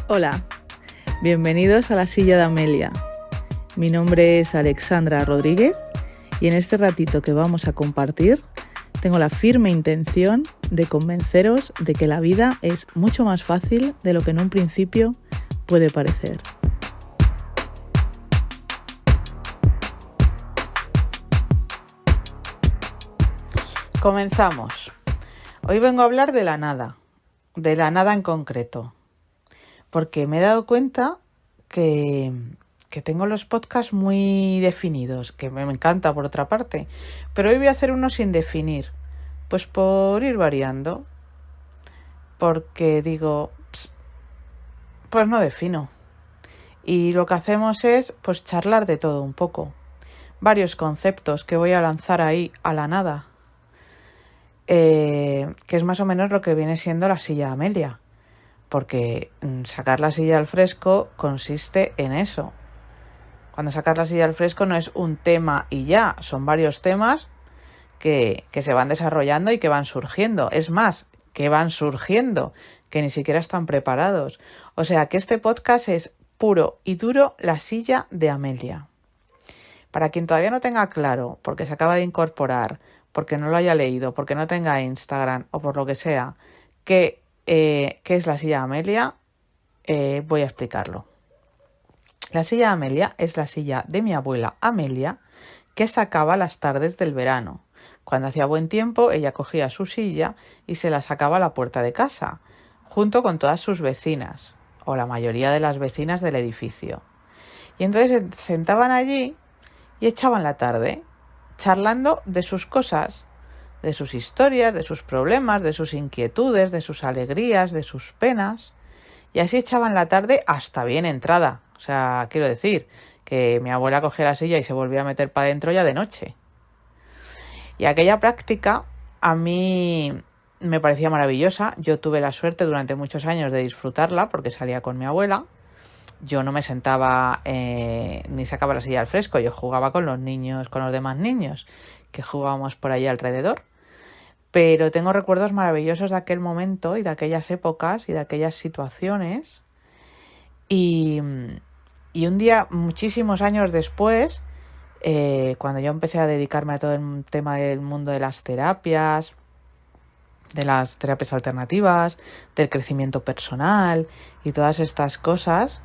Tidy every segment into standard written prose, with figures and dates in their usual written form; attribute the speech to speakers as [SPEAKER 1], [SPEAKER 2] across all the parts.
[SPEAKER 1] Hola, bienvenidos a la silla de Amelia. Mi nombre es Alexandra Rodríguez y en este ratito que vamos a compartir tengo la firme intención de convenceros de que la vida es mucho más fácil de lo que en un principio puede parecer. Comenzamos. Hoy vengo a hablar de la nada en concreto, porque me he dado cuenta que tengo los podcasts muy definidos, que me encanta por otra parte, pero hoy voy a hacer uno sin definir, pues por ir variando, porque digo, pues no defino. Y lo que hacemos es pues charlar de todo un poco, varios conceptos que voy a lanzar ahí a la nada, que es más o menos lo que viene siendo la silla Amelia, porque sacar la silla al fresco consiste en eso. Cuando sacas la silla al fresco no es un tema y ya, son varios temas que se van desarrollando y que van surgiendo. Es más, que van surgiendo, que ni siquiera están preparados. O sea que este podcast es puro y duro la silla de Amelia. Para quien todavía no tenga claro, porque se acaba de incorporar, porque no lo haya leído, porque no tenga Instagram o por lo que sea, qué es la silla de Amelia, voy a explicarlo. La silla de Amelia es la silla de mi abuela Amelia que sacaba las tardes del verano. Cuando hacía buen tiempo, ella cogía su silla y se la sacaba a la puerta de casa, junto con todas sus vecinas, o la mayoría de las vecinas del edificio. Y entonces se sentaban allí y echaban la tarde, charlando de sus cosas, de sus historias, de sus problemas, de sus inquietudes, de sus alegrías, de sus penas. Y así echaban la tarde hasta bien entrada. O sea, quiero decir que mi abuela cogía la silla y se volvía a meter para adentro ya de noche. Y aquella práctica a mí me parecía maravillosa. Yo tuve la suerte durante muchos años de disfrutarla porque salía con mi abuela. Yo no me sentaba ni sacaba la silla al fresco. Yo jugaba con los niños, con los demás niños que jugábamos por allí alrededor. Pero tengo recuerdos maravillosos de aquel momento y de aquellas épocas y de aquellas situaciones. Y un día, muchísimos años después, cuando yo empecé a dedicarme a todo el tema del mundo de las terapias alternativas, del crecimiento personal y todas estas cosas,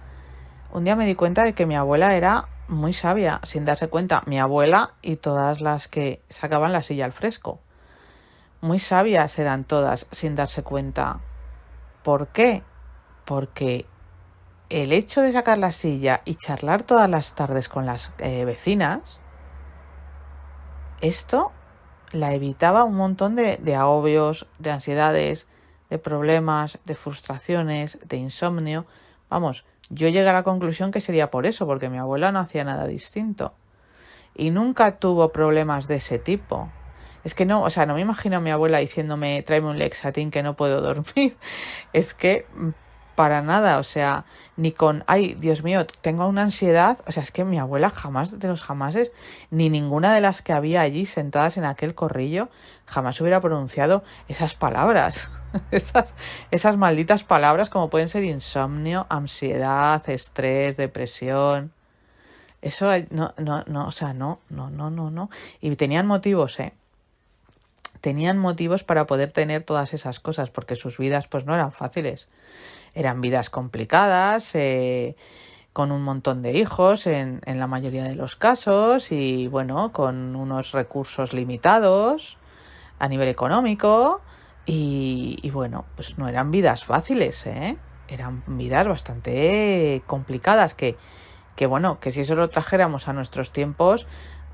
[SPEAKER 1] un día me di cuenta de que mi abuela era muy sabia, sin darse cuenta. Mi abuela y todas las que sacaban la silla al fresco. Muy sabias eran todas, sin darse cuenta. ¿Por qué? Porque el hecho de sacar la silla y charlar todas las tardes con las vecinas, esto la evitaba un montón de agobios, de ansiedades, de problemas, de frustraciones, de insomnio. Vamos, yo llegué a la conclusión que sería por eso, porque mi abuela no hacía nada distinto. Y nunca tuvo problemas de ese tipo. Es que no, o sea, no me imagino a mi abuela diciéndome, tráeme un Lexatin que no puedo dormir. Es que para nada, o sea, ni con, ay, Dios mío, tengo una ansiedad. O sea, es que mi abuela jamás de los jamases, ni ninguna de las que había allí sentadas en aquel corrillo, jamás hubiera pronunciado esas palabras. esas malditas palabras como pueden ser insomnio, ansiedad, estrés, depresión. Eso no, o sea, no. Y tenían motivos, Tenían motivos para poder tener todas esas cosas, porque sus vidas pues no eran fáciles. Eran vidas complicadas, con un montón de hijos en la mayoría de los casos y bueno, con unos recursos limitados a nivel económico y bueno, pues no eran vidas fáciles, eran vidas bastante complicadas que bueno, que si eso lo trajéramos a nuestros tiempos,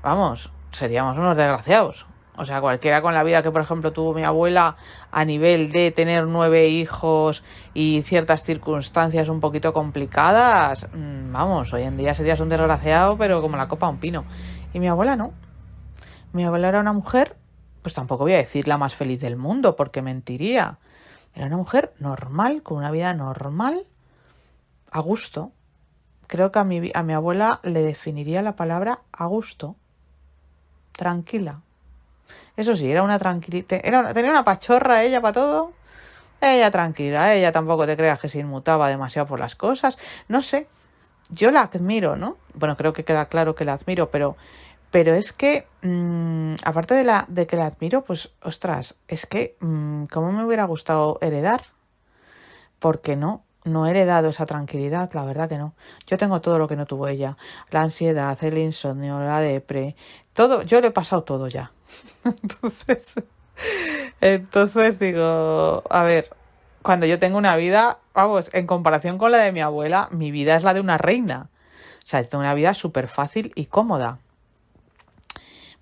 [SPEAKER 1] vamos, seríamos unos desgraciados. O sea, cualquiera con la vida que, por ejemplo, tuvo mi abuela a nivel de tener 9 hijos y ciertas circunstancias un poquito complicadas, vamos, hoy en día serías un desgraciado, pero como la copa a un pino. Y mi abuela no. Mi abuela era una mujer, pues tampoco voy a decir la más feliz del mundo, porque mentiría. Era una mujer normal, con una vida normal, a gusto. Creo que a mi abuela le definiría la palabra a gusto. Tranquila. Eso sí, era una tranquilita, tenía una pachorra ella para todo, Ella tranquila, ella tampoco te creas que se inmutaba demasiado por las cosas. No sé, yo la admiro, ¿no? Bueno, creo que queda claro que la admiro, pero es que, aparte de que la admiro, pues, ostras, es que, ¿cómo me hubiera gustado heredar? Porque no he heredado esa tranquilidad, la verdad que no. Yo tengo todo lo que no tuvo ella. La ansiedad, el insomnio, la depre, todo, yo le he pasado todo ya. Entonces, entonces digo, a ver, cuando yo tengo una vida, vamos, en comparación con la de mi abuela, mi vida es la de una reina. O sea, tengo una vida súper fácil y cómoda.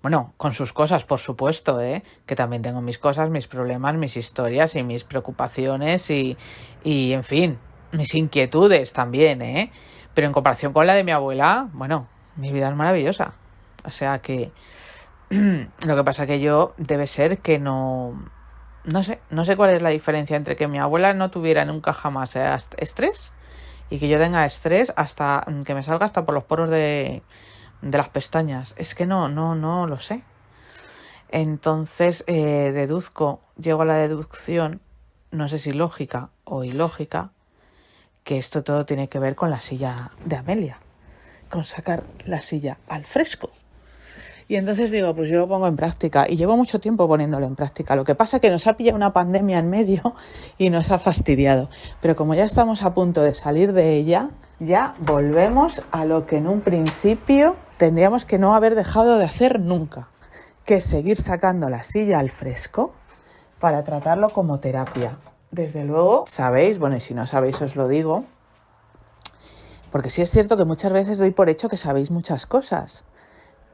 [SPEAKER 1] Bueno, con sus cosas, por supuesto, ¿eh? Que también tengo mis cosas, mis problemas, mis historias y mis preocupaciones y en fin, mis inquietudes también, ¿eh? Pero en comparación con la de mi abuela, bueno, mi vida es maravillosa. O sea que lo que pasa que yo debe ser que no sé cuál es la diferencia entre que mi abuela no tuviera nunca jamás estrés y que yo tenga estrés hasta que me salga hasta por los poros de las pestañas. Es que no lo sé. Entonces llego a la deducción, no sé si lógica o ilógica, que esto todo tiene que ver con la silla de Amelia, con sacar la silla al fresco. Y entonces digo, pues yo lo pongo en práctica y llevo mucho tiempo poniéndolo en práctica. Lo que pasa es que nos ha pillado una pandemia en medio y nos ha fastidiado. Pero como ya estamos a punto de salir de ella, ya volvemos a lo que en un principio tendríamos que no haber dejado de hacer nunca, que es seguir sacando la silla al fresco para tratarlo como terapia. Desde luego, sabéis, bueno, y si no sabéis os lo digo, porque sí es cierto que muchas veces doy por hecho que sabéis muchas cosas,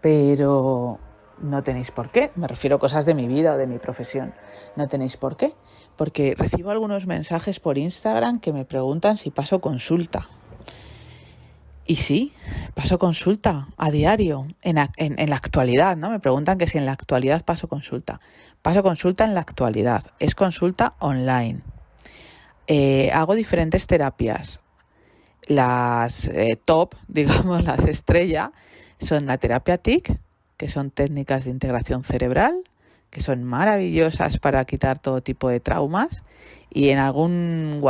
[SPEAKER 1] pero no tenéis por qué. Me refiero a cosas de mi vida o de mi profesión. No tenéis por qué, porque recibo algunos mensajes por Instagram que me preguntan si paso consulta. Y sí, paso consulta a diario, en la actualidad, ¿no? Me preguntan que si en la actualidad paso consulta. Paso consulta en la actualidad, es consulta online. Hago diferentes terapias. Las top, digamos, las estrella, son la terapia TIC, que son técnicas de integración cerebral, que son maravillosas para quitar todo tipo de traumas. Y en algún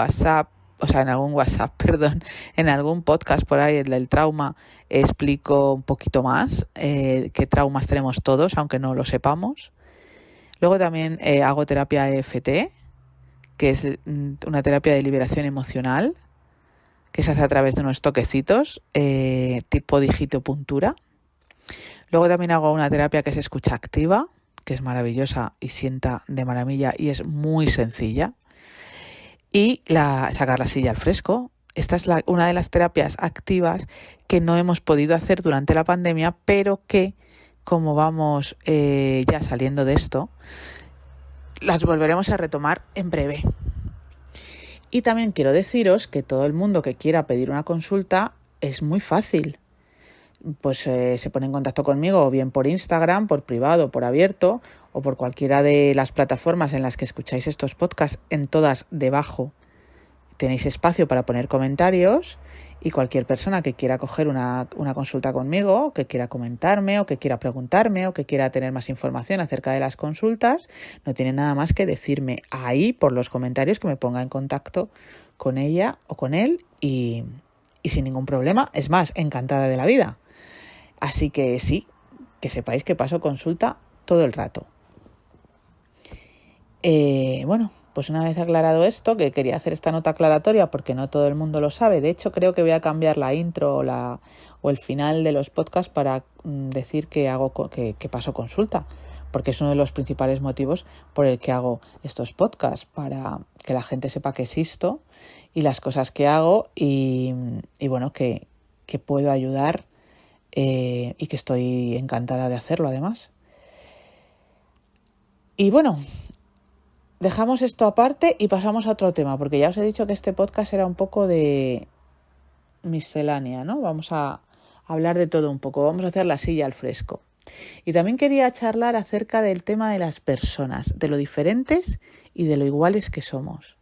[SPEAKER 1] en algún podcast por ahí, el del trauma, explico un poquito más qué traumas tenemos todos, aunque no lo sepamos. Luego también hago terapia EFT, que es una terapia de liberación emocional, que se hace a través de unos toquecitos, tipo digitopuntura. Luego también hago una terapia que es escucha activa, que es maravillosa y sienta de maravilla y es muy sencilla. Y sacar la silla al fresco. Esta es una de las terapias activas que no hemos podido hacer durante la pandemia, pero que, como vamos ya saliendo de esto, las volveremos a retomar en breve. Y también quiero deciros que todo el mundo que quiera pedir una consulta es muy fácil. Pues se pone en contacto conmigo o bien por Instagram, por privado, por abierto o por cualquiera de las plataformas en las que escucháis estos podcasts. En todas debajo tenéis espacio para poner comentarios y cualquier persona que quiera coger una consulta conmigo, que quiera comentarme o que quiera preguntarme o que quiera tener más información acerca de las consultas, no tiene nada más que decirme ahí por los comentarios que me ponga en contacto con ella o con él y sin ningún problema. Es más, encantada de la vida. Así que sí, que sepáis que paso consulta todo el rato. Bueno, pues una vez aclarado esto, que quería hacer esta nota aclaratoria porque no todo el mundo lo sabe. De hecho, creo que voy a cambiar la intro o el final de los podcasts para decir que paso consulta, porque es uno de los principales motivos por el que hago estos podcasts, para que la gente sepa que existo y las cosas que hago y bueno, que puedo ayudar. Y que estoy encantada de hacerlo además. Y bueno, dejamos esto aparte y pasamos a otro tema, porque ya os he dicho que este podcast era un poco de miscelánea, ¿no? Vamos a hablar de todo un poco, vamos a hacer la silla al fresco. Y también quería charlar acerca del tema de las personas, de lo diferentes y de lo iguales que somos.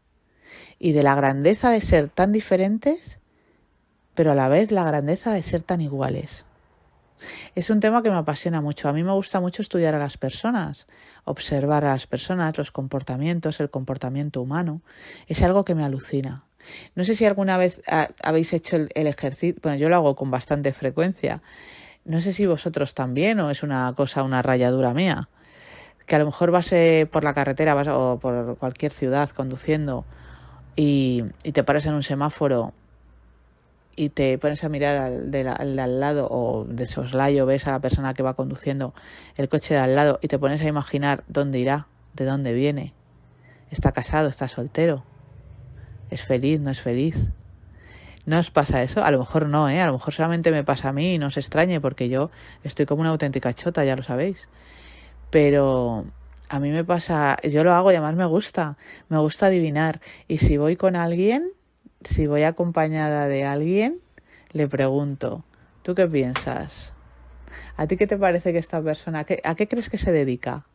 [SPEAKER 1] Y de la grandeza de ser tan diferentes, pero a la vez la grandeza de ser tan iguales. Es un tema que me apasiona mucho. A mí me gusta mucho estudiar a las personas, observar a las personas, los comportamientos, el comportamiento humano. Es algo que me alucina. No sé si alguna vez habéis hecho el ejercicio. Bueno, yo lo hago con bastante frecuencia. No sé si vosotros también o es una cosa, una rayadura mía. Que a lo mejor vas por la carretera o por cualquier ciudad conduciendo y te paras en un semáforo y te pones a mirar al de al lado o de soslayo ves a la persona que va conduciendo el coche de al lado y te pones a imaginar dónde irá, de dónde viene. ¿Está casado? ¿Está soltero? ¿Es feliz? ¿No es feliz? ¿No os pasa eso? A lo mejor no, ¿eh? A lo mejor solamente me pasa a mí y no os extrañe porque yo estoy como una auténtica chota, ya lo sabéis. Pero a mí me pasa, yo lo hago y además me gusta adivinar. Y si voy con alguien, si voy acompañada de alguien, le pregunto, ¿tú qué piensas? ¿A ti qué te parece que esta persona, a qué crees que se dedica?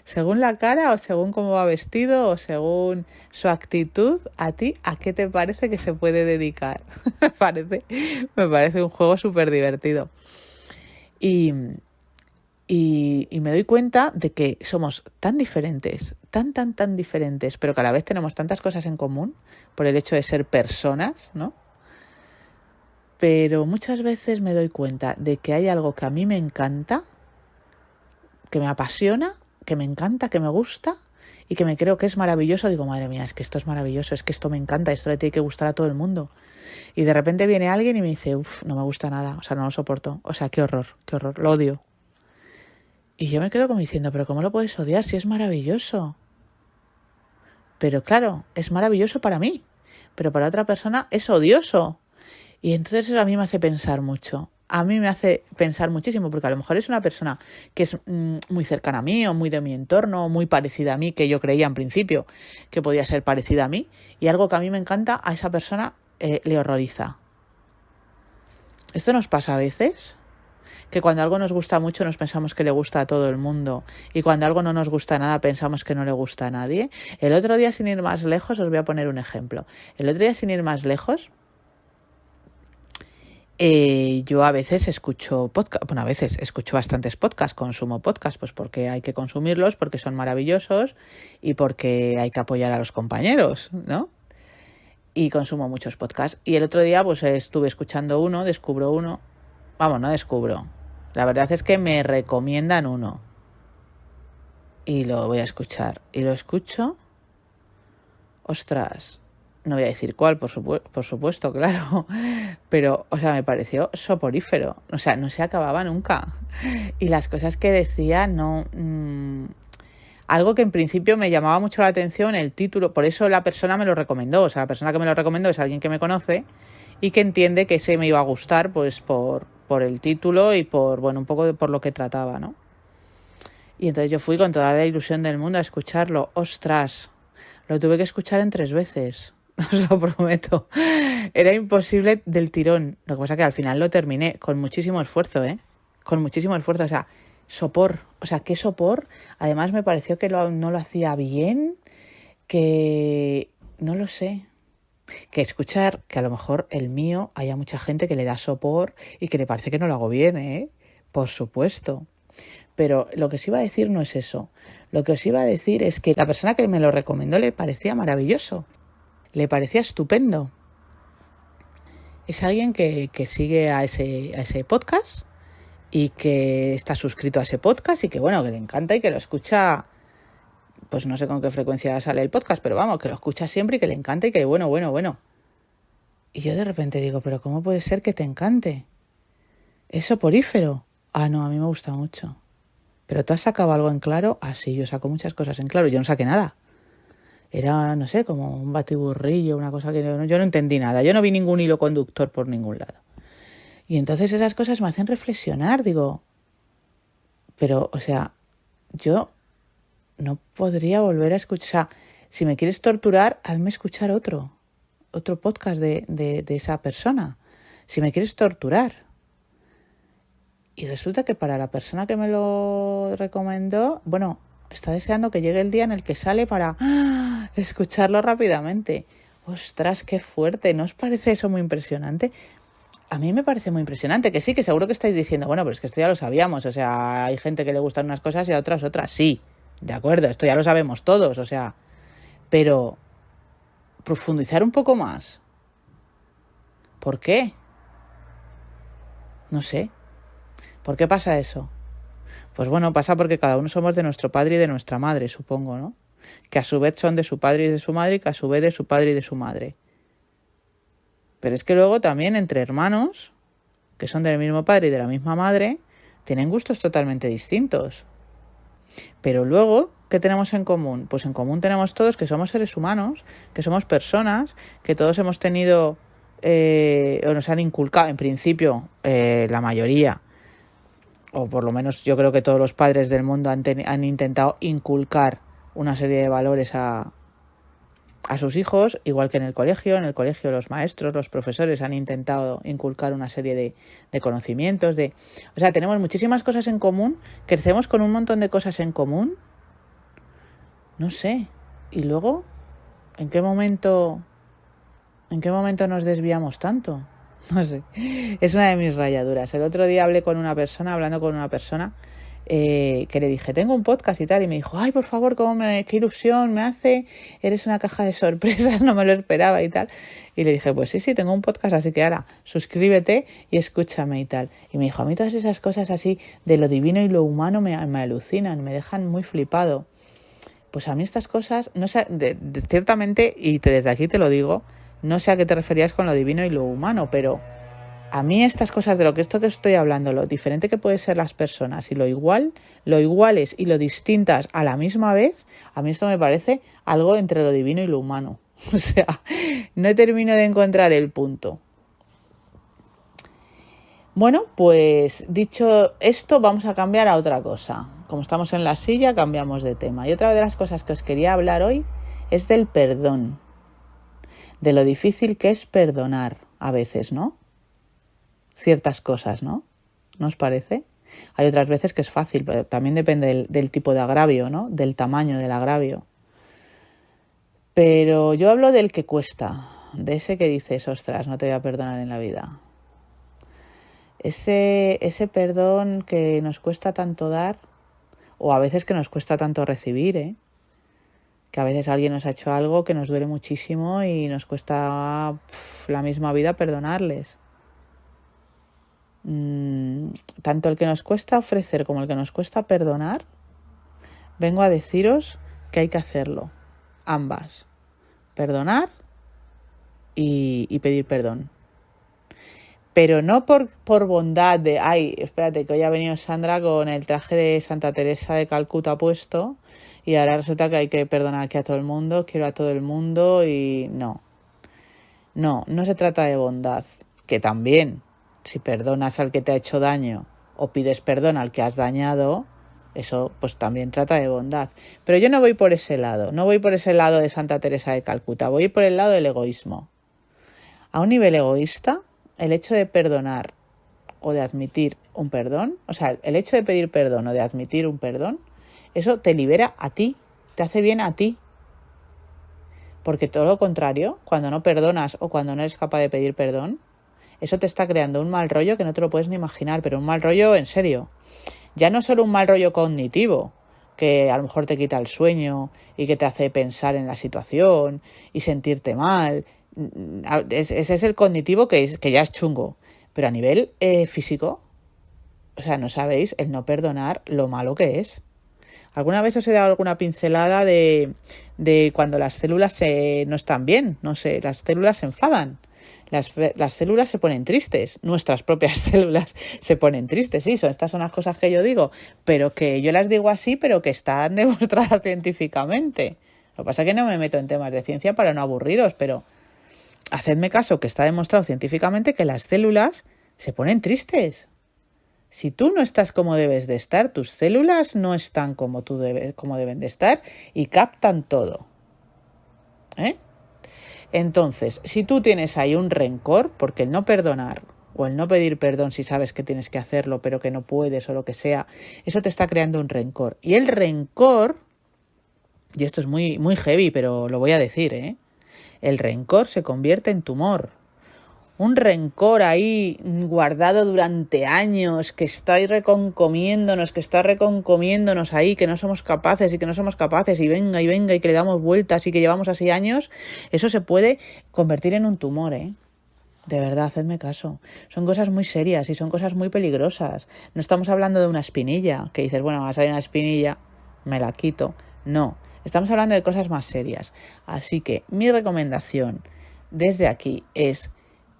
[SPEAKER 1] ¿Según la cara o según cómo va vestido o según su actitud, a ti a qué te parece que se puede dedicar? me parece un juego súper divertido. Y me doy cuenta de que somos tan diferentes, tan diferentes, pero que a la vez tenemos tantas cosas en común por el hecho de ser personas, ¿no? Pero muchas veces me doy cuenta de que hay algo que a mí me encanta, que me apasiona, que me encanta, que me gusta y que me creo que es maravilloso. Digo, madre mía, es que esto es maravilloso, es que esto me encanta, esto le tiene que gustar a todo el mundo. Y de repente viene alguien y me dice, no me gusta nada, o sea, no lo soporto, o sea, qué horror, lo odio. Y yo me quedo como diciendo, pero ¿cómo lo puedes odiar si es maravilloso? Pero claro, es maravilloso para mí, pero para otra persona es odioso. Y entonces eso a mí me hace pensar mucho. A mí me hace pensar muchísimo, porque a lo mejor es una persona que es muy cercana a mí, o muy de mi entorno, o muy parecida a mí, que yo creía en principio que podía ser parecida a mí, y algo que a mí me encanta, a esa persona le horroriza. ¿Esto nos pasa a veces? Que cuando algo nos gusta mucho nos pensamos que le gusta a todo el mundo y cuando algo no nos gusta nada pensamos que no le gusta a nadie. El otro día, sin ir más lejos, os voy a poner un ejemplo. El otro día, sin ir más lejos, yo a veces escucho podcast, bueno, a veces escucho bastantes podcasts, consumo podcasts, pues porque hay que consumirlos, porque son maravillosos y porque hay que apoyar a los compañeros, ¿no? Y consumo muchos podcasts. Y el otro día pues estuve escuchando uno, no descubro. La verdad es que me recomiendan uno. Y lo voy a escuchar. Y lo escucho. Ostras. No voy a decir cuál, por supuesto, claro. Pero, o sea, me pareció soporífero. O sea, no se acababa nunca. Y las cosas que decía no... algo que en principio me llamaba mucho la atención, el título. Por eso la persona me lo recomendó. O sea, la persona que me lo recomendó es alguien que me conoce y que entiende que ese me iba a gustar, pues por el título y por, bueno, un poco por lo que trataba, ¿no? Y entonces yo fui con toda la ilusión del mundo a escucharlo. ¡Ostras! Lo tuve que escuchar en 3 veces. Os lo prometo. Era imposible del tirón. Lo que pasa es que al final lo terminé con muchísimo esfuerzo, ¿eh? Con muchísimo esfuerzo. O sea, sopor. O sea, qué sopor. Además me pareció que no lo hacía bien. Que... no lo sé. Que escuchar que a lo mejor el mío haya mucha gente que le da sopor y que le parece que no lo hago bien, ¿eh? Por supuesto. Pero lo que os iba a decir no es eso. Lo que os iba a decir es que la persona que me lo recomendó le parecía maravilloso. Le parecía estupendo. Es alguien que sigue a ese podcast y que está suscrito a ese podcast y que, bueno, que le encanta y que lo escucha... Pues no sé con qué frecuencia sale el podcast, pero vamos, que lo escucha siempre y que le encanta y que bueno. Y yo de repente digo, pero ¿cómo puede ser que te encante? ¿Es soporífero? Ah, no, a mí me gusta mucho. ¿Pero tú has sacado algo en claro? Ah, sí, yo saco muchas cosas en claro. Yo no saqué nada. Era, no sé, como un batiburrillo, una cosa que yo no entendí nada. Yo no vi ningún hilo conductor por ningún lado. Y entonces esas cosas me hacen reflexionar. Digo, pero, o sea, yo... no podría volver a escuchar. O sea, si me quieres torturar, hazme escuchar otro podcast de esa persona. Si me quieres torturar. Y resulta que para la persona que me lo recomendó, bueno, está deseando que llegue el día en el que sale para escucharlo rápidamente. Ostras, qué fuerte. ¿No os parece eso muy impresionante? a mí me parece muy impresionante, que sí, que seguro que estáis diciendo, bueno, pero es que esto ya lo sabíamos, o sea, hay gente que le gustan unas cosas y a otras, sí, de acuerdo, esto ya lo sabemos todos, o sea, pero profundizar un poco más. ¿Por qué? No sé. ¿Por qué pasa eso? Pues bueno, pasa porque cada uno somos de nuestro padre y de nuestra madre, supongo, ¿no? Que a su vez son de su padre y de su madre, y que a su vez de su padre y de su madre. Pero es que luego también entre hermanos, que son del mismo padre y de la misma madre, tienen gustos totalmente distintos. Pero luego, ¿qué tenemos en común? Pues en común tenemos todos que somos seres humanos, que somos personas, que todos hemos tenido, o nos han inculcado, en principio, la mayoría, o por lo menos yo creo que todos los padres del mundo han intentado inculcar una serie de valores a sus hijos, igual que en el colegio. En el colegio los maestros, los profesores han intentado inculcar una serie de conocimientos. O sea, tenemos muchísimas cosas en común, crecemos con un montón de cosas en común. No sé. Y luego, ¿en qué momento nos desviamos tanto? No sé. Es una de mis rayaduras. El otro día hablando con una persona, que le dije, tengo un podcast y tal, y me dijo, ay, por favor, qué ilusión me hace, eres una caja de sorpresas, no me lo esperaba y tal. Y le dije, pues sí, tengo un podcast, así que ahora suscríbete y escúchame y tal. Y me dijo, a mí todas esas cosas así de lo divino y lo humano me alucinan, me dejan muy flipado. Pues a mí estas cosas, no sé, ciertamente, y desde aquí te lo digo, no sé a qué te referías con lo divino y lo humano, pero a mí estas cosas de esto que estoy hablando, lo diferente que pueden ser las personas y lo iguales y lo distintas a la misma vez, a mí esto me parece algo entre lo divino y lo humano. O sea, no termino de encontrar el punto. Bueno, pues dicho esto, vamos a cambiar a otra cosa. Como estamos en la silla, cambiamos de tema. Y otra de las cosas que os quería hablar hoy es del perdón. De lo difícil que es perdonar a veces, ¿no? Ciertas cosas, ¿no? ¿No os parece? Hay otras veces que es fácil, pero también depende del tipo de agravio, ¿no? Del tamaño del agravio. Pero yo hablo del que cuesta, de ese que dices, ostras, no te voy a perdonar en la vida. Ese perdón que nos cuesta tanto dar, o a veces que nos cuesta tanto recibir, ¿eh? Que a veces alguien nos ha hecho algo que nos duele muchísimo y nos cuesta la misma vida perdonarles. Tanto el que nos cuesta ofrecer como el que nos cuesta perdonar, vengo a deciros que hay que hacerlo. Ambas. Perdonar y pedir perdón. Pero no por bondad de, ay, espérate, que hoy ha venido Sandra con el traje de Santa Teresa de Calcuta puesto y ahora resulta que hay que perdonar aquí a todo el mundo, quiero a todo el mundo y no. No se trata de bondad, que también, si perdonas al que te ha hecho daño o pides perdón al que has dañado, eso pues también trata de bondad. Pero yo no voy por ese lado, no voy por ese lado de Santa Teresa de Calcuta, voy por el lado del egoísmo. A un nivel egoísta, el hecho de perdonar o de admitir un perdón, o sea, el hecho de pedir perdón o de admitir un perdón, eso te libera a ti, te hace bien a ti. Porque todo lo contrario, cuando no perdonas o cuando no eres capaz de pedir perdón, eso te está creando un mal rollo que no te lo puedes ni imaginar, pero un mal rollo en serio. Ya no solo un mal rollo cognitivo, que a lo mejor te quita el sueño y que te hace pensar en la situación y sentirte mal. Ese es el cognitivo que ya es chungo. Pero a nivel físico, o sea, no sabéis el no perdonar lo malo que es. ¿Alguna vez os he dado alguna pincelada de cuando las células no están bien? No sé, las células se enfadan. Las células se ponen tristes, nuestras propias células se ponen tristes, sí, estas son las cosas que yo digo, pero que yo las digo así, pero que están demostradas científicamente. Lo que pasa es que no me meto en temas de ciencia para no aburriros, pero hacedme caso que está demostrado científicamente que las células se ponen tristes. Si tú no estás como debes de estar, tus células no están como deben de estar y captan todo. Entonces, si tú tienes ahí un rencor, porque el no perdonar o el no pedir perdón si sabes que tienes que hacerlo pero que no puedes o lo que sea, eso te está creando un rencor. Y el rencor, y esto es muy heavy, pero lo voy a decir, el rencor se convierte en tumor. un rencor ahí guardado durante años, que está ahí reconcomiéndonos, ahí, que no somos capaces y venga y que le damos vueltas y que llevamos así años, eso se puede convertir en un tumor, ¿eh? De verdad, hacedme caso. Son cosas muy serias y son cosas muy peligrosas. No estamos hablando de una espinilla, que dices, bueno, va a salir una espinilla, me la quito. No, estamos hablando de cosas más serias. Así que mi recomendación desde aquí es,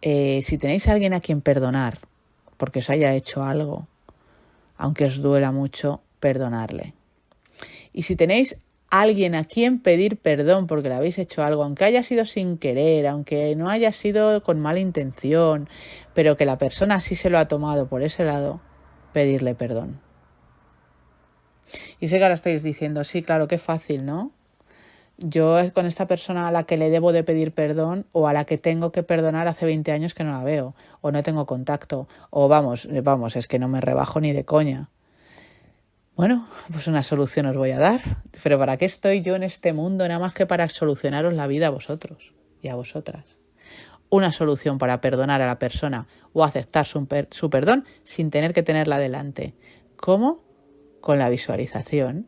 [SPEAKER 1] si tenéis a alguien a quien perdonar, porque os haya hecho algo, aunque os duela mucho, perdonarle. Y si tenéis alguien a quien pedir perdón porque le habéis hecho algo, aunque haya sido sin querer, aunque no haya sido con mala intención, pero que la persona sí se lo ha tomado por ese lado, pedirle perdón. Y sé que ahora estáis diciendo, sí, claro, qué fácil, ¿no? Yo con esta persona a la que le debo de pedir perdón o a la que tengo que perdonar hace 20 años que no la veo, o no tengo contacto, o vamos, es que no me rebajo ni de coña. Bueno, pues una solución os voy a dar. Pero ¿para qué estoy yo en este mundo? Nada más que para solucionaros la vida a vosotros y a vosotras. Una solución para perdonar a la persona o aceptar su perdón sin tener que tenerla delante. ¿Cómo? Con la visualización.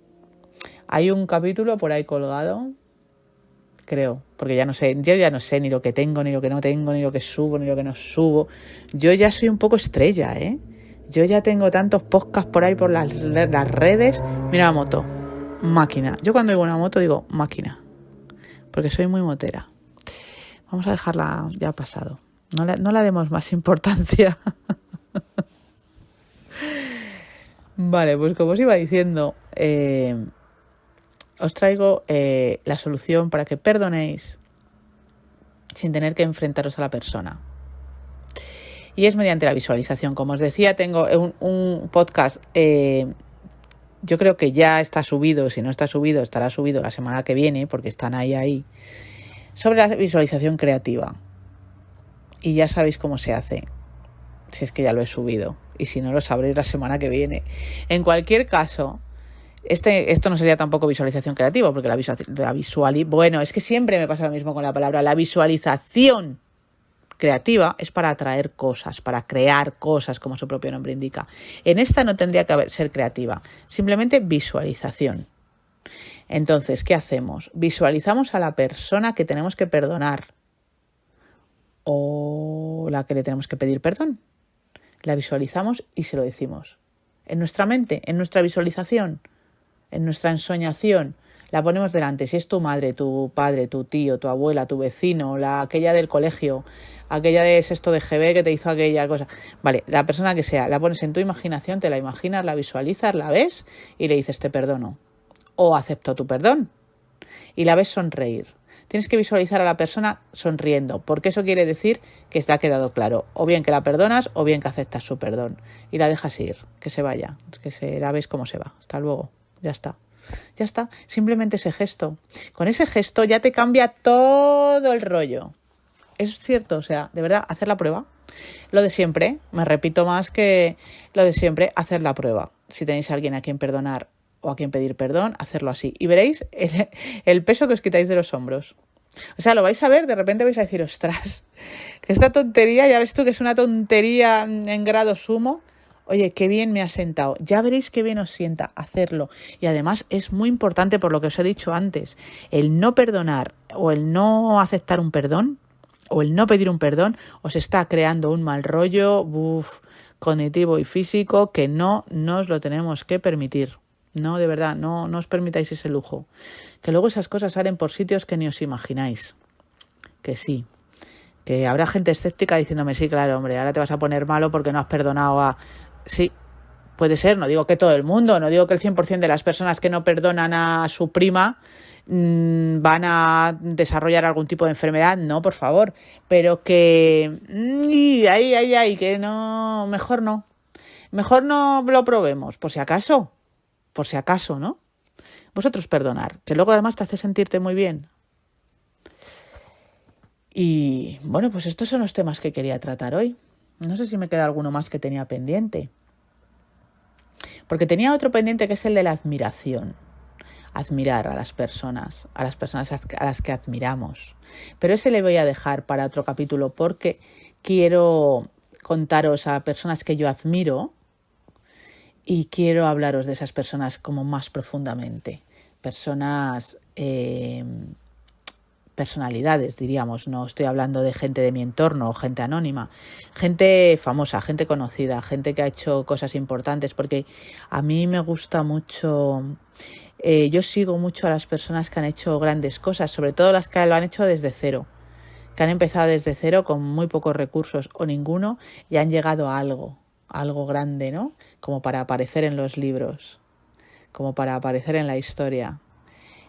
[SPEAKER 1] Hay un capítulo por ahí colgado, creo, porque yo ya no sé ni lo que tengo, ni lo que no tengo, ni lo que subo, ni lo que no subo. Yo ya soy un poco estrella, ¿eh? Yo ya tengo tantos podcasts por ahí por las redes. Mira la moto, máquina. Yo cuando digo una moto digo máquina, porque soy muy motera. Vamos a dejarla ya pasado. No la demos más importancia. Vale, pues como os iba diciendo, os traigo la solución para que perdonéis sin tener que enfrentaros a la persona. Y es mediante la visualización. Como os decía, tengo un podcast, yo creo que ya está subido. Si no está subido, estará subido la semana que viene, porque están ahí, sobre la visualización creativa. Y ya sabéis cómo se hace, si es que ya lo he subido. Y si no, lo sabréis la semana que viene. En cualquier caso, esto no sería tampoco visualización creativa, porque bueno, es que siempre me pasa lo mismo con la palabra. La visualización creativa es para atraer cosas, para crear cosas, como su propio nombre indica. En esta no tendría que ser creativa, simplemente visualización. Entonces, ¿qué hacemos? Visualizamos a la persona que tenemos que perdonar o la que le tenemos que pedir perdón. La visualizamos y se lo decimos. En nuestra mente, en nuestra visualización, en nuestra ensoñación, la ponemos delante. Si es tu madre, tu padre, tu tío, tu abuela, tu vecino, aquella del colegio, aquella de sexto de GB que te hizo aquella cosa. Vale, la persona que sea, la pones en tu imaginación, te la imaginas, la visualizas, la ves y le dices te perdono. O acepto tu perdón. Y la ves sonreír. Tienes que visualizar a la persona sonriendo, porque eso quiere decir que te ha quedado claro. O bien que la perdonas o bien que aceptas su perdón. Y la dejas ir, que se vaya, la ves cómo se va. Hasta luego, ya está. Ya está, simplemente ese gesto. Con ese gesto ya te cambia todo el rollo. Es cierto, o sea, de verdad, hacer la prueba. Lo de siempre, me repito más que lo de siempre, hacer la prueba. Si tenéis a alguien a quien perdonar o a quien pedir perdón, hacerlo así. Y veréis el peso que os quitáis de los hombros. O sea, lo vais a ver, de repente vais a decir, ostras, que esta tontería, ya ves tú que es una tontería en grado sumo. Oye, qué bien me ha sentado. Ya veréis qué bien os sienta hacerlo. Y además es muy importante, por lo que os he dicho antes, el no perdonar o el no aceptar un perdón o el no pedir un perdón os está creando un mal rollo cognitivo y físico que no nos lo tenemos que permitir. No, de verdad, no os permitáis ese lujo. Que luego esas cosas salen por sitios que ni os imagináis. Que sí. Que habrá gente escéptica diciéndome, sí, claro, hombre, ahora te vas a poner malo porque no has perdonado a... Sí, puede ser, no digo que todo el mundo, no digo que el 100% de las personas que no perdonan a su prima van a desarrollar algún tipo de enfermedad, no, por favor, pero que... que no, mejor no lo probemos, por si acaso, ¿no? Vosotros perdonar, que luego además te hace sentirte muy bien. Y bueno, pues estos son los temas que quería tratar hoy. No sé si me queda alguno más que tenía pendiente. Porque tenía otro pendiente que es el de la admiración. admirar a las personas a las que admiramos. Pero ese le voy a dejar para otro capítulo porque quiero contaros a personas que yo admiro y quiero hablaros de esas personas como más profundamente. Personalidades, diríamos, no estoy hablando de gente de mi entorno o gente anónima, gente famosa, gente conocida, gente que ha hecho cosas importantes, porque a mí me gusta mucho, yo sigo mucho a las personas que han hecho grandes cosas, sobre todo las que lo han hecho desde cero, que han empezado desde cero con muy pocos recursos o ninguno y han llegado a algo grande, ¿no? Como para aparecer en los libros, como para aparecer en la historia.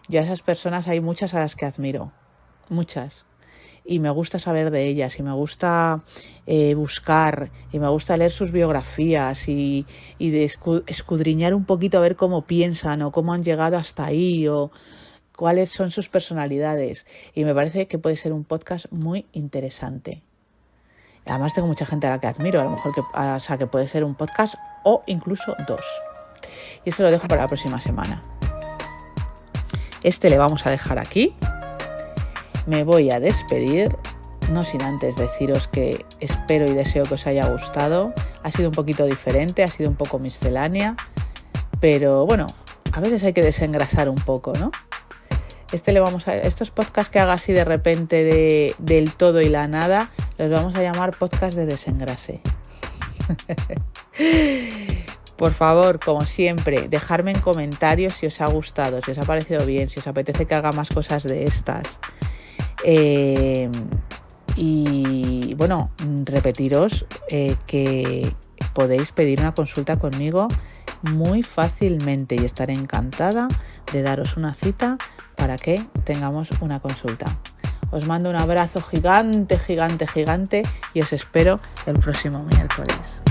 [SPEAKER 1] Yo a esas personas hay muchas a las que admiro. Muchas, y me gusta saber de ellas y me gusta buscar y me gusta leer sus biografías y escudriñar un poquito a ver cómo piensan o cómo han llegado hasta ahí o cuáles son sus personalidades, y me parece que puede ser un podcast muy interesante. Además tengo mucha gente a la que admiro, a lo mejor que puede ser un podcast o incluso 2, y esto lo dejo para la próxima semana. Le vamos a dejar aquí. Me voy a despedir, no sin antes deciros que espero y deseo que os haya gustado. Ha sido un poquito diferente, ha sido un poco miscelánea, pero bueno, a veces hay que desengrasar un poco, ¿no? Estos podcasts que haga así de repente del todo y la nada, los vamos a llamar podcast de desengrase. Por favor, como siempre, dejadme en comentarios si os ha gustado, si os ha parecido bien, si os apetece que haga más cosas de estas. Y bueno, repetiros que podéis pedir una consulta conmigo muy fácilmente y estaré encantada de daros una cita para que tengamos una consulta. Os mando un abrazo gigante, gigante, gigante y os espero el próximo miércoles.